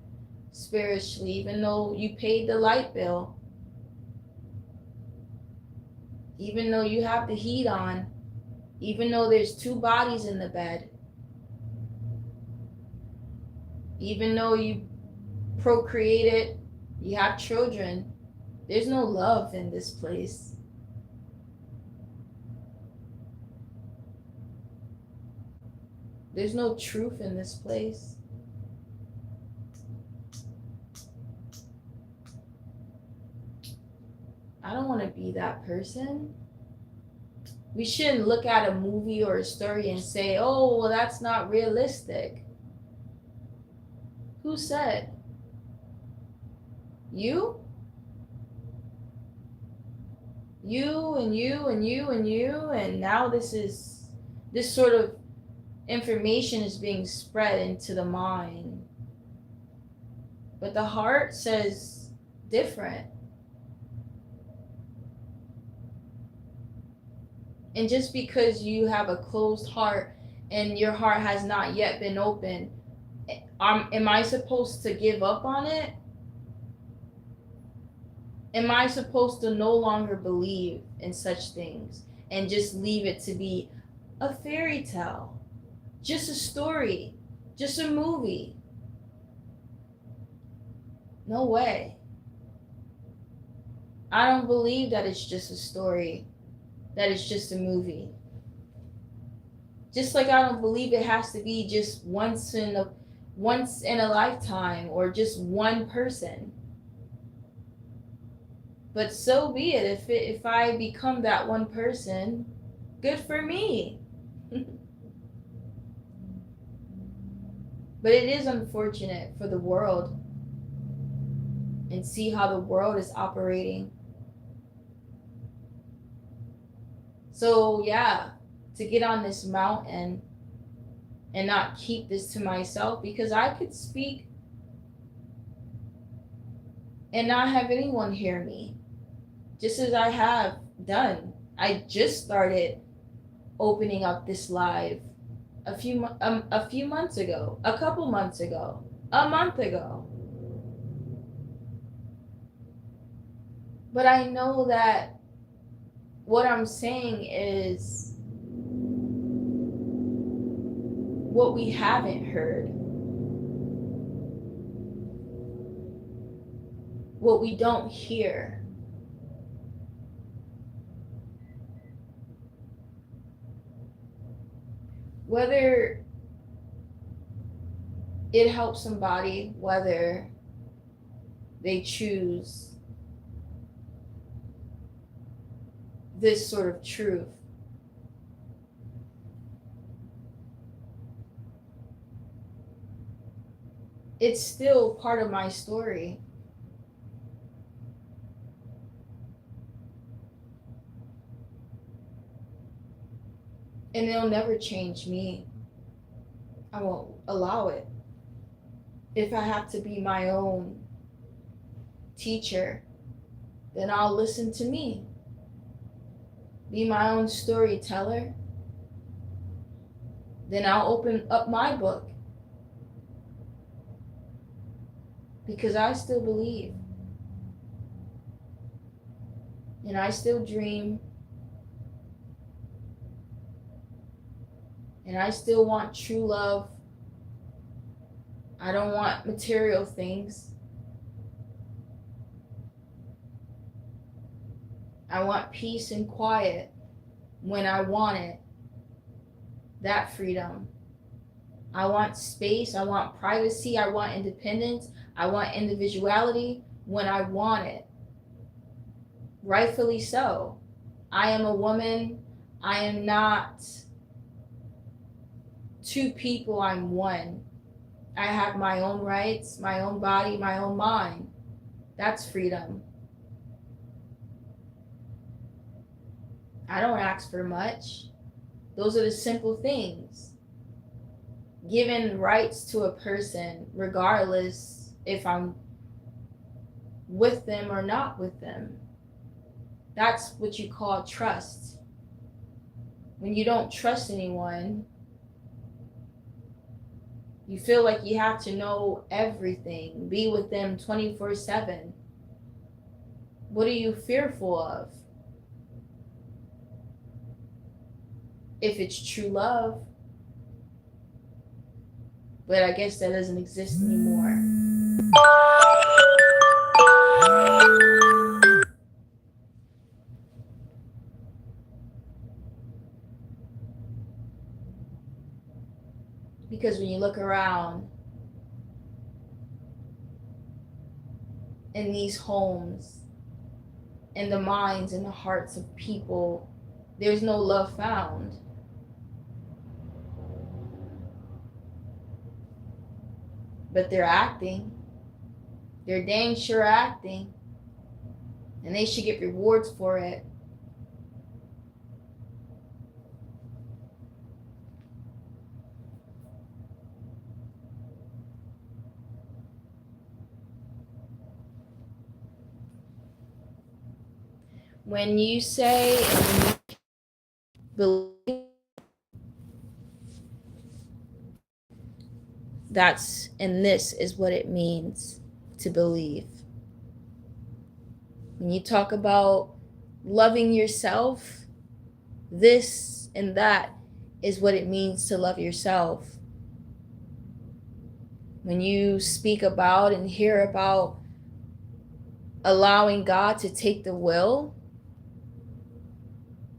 spiritually, even though you paid the light bill. Even though you have the heat on. Even though there's two bodies in the bed. Even though you procreated, you have children, there's no love in this place. There's no truth in this place. I don't want to be that person. We shouldn't look at a movie or a story and say, oh, well, that's not realistic. Who said? You? You and you and you and you, and now this sort of information is being spread into the mind. But the heart says different. And just because you have a closed heart and your heart has not yet been opened, am I supposed to give up on it? Am I supposed to no longer believe in such things and just leave it to be a fairy tale? Just a story? Just a movie? No way. I don't believe that it's just a story, that it's just a movie. Just like I don't believe it has to be just once in a lifetime or just one person. But so be it. If I become that one person, good for me. But it is unfortunate for the world, and see how the world is operating. So yeah, to get on this mountain and not keep this to myself, because I could speak and not have anyone hear me, just as I have done. I just started opening up this live a few months ago, a couple months ago, a month ago. But I know that what I'm saying is what we haven't heard, what we don't hear. Whether it helps somebody, whether they choose this sort of truth, it's still part of my story. And it'll never change me. I won't allow it. If I have to be my own teacher, then I'll listen to me. Be my own storyteller, then I'll open up my book. Because I still believe. And I still dream. And I still want true love. I don't want material things. I want peace and quiet when I want it. That freedom. I want space. I want privacy. I want independence. I want individuality when I want it. Rightfully so. I am a woman. I am not two people. I'm one. I have my own rights, my own body, my own mind. That's freedom. I don't ask for much. Those are the simple things. Giving rights to a person, regardless if I'm with them or not with them. That's what you call trust. When you don't trust anyone, you feel like you have to know everything, be with them 24/7. What are you fearful of? If it's true love. But I guess that doesn't exist anymore. Because when you look around in these homes, in the minds and the hearts of people, there's no love found. But they're acting. They're dang sure acting. And they should get rewards for it. When you say and when you believe, that's, and this is what it means to believe. When you talk about loving yourself, this and that is what it means to love yourself. When you speak about and hear about allowing God to take the will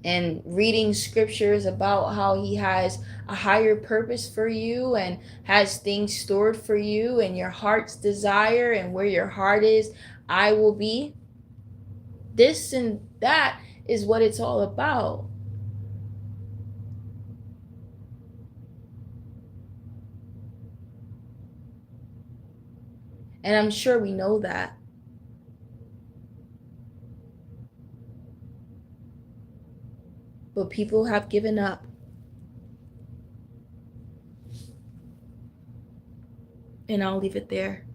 and reading scriptures about how he has a higher purpose for you and has things stored for you and your heart's desire, and where your heart is, I will be. This and that is what it's all about. And I'm sure we know that. But people have given up. And I'll leave it there.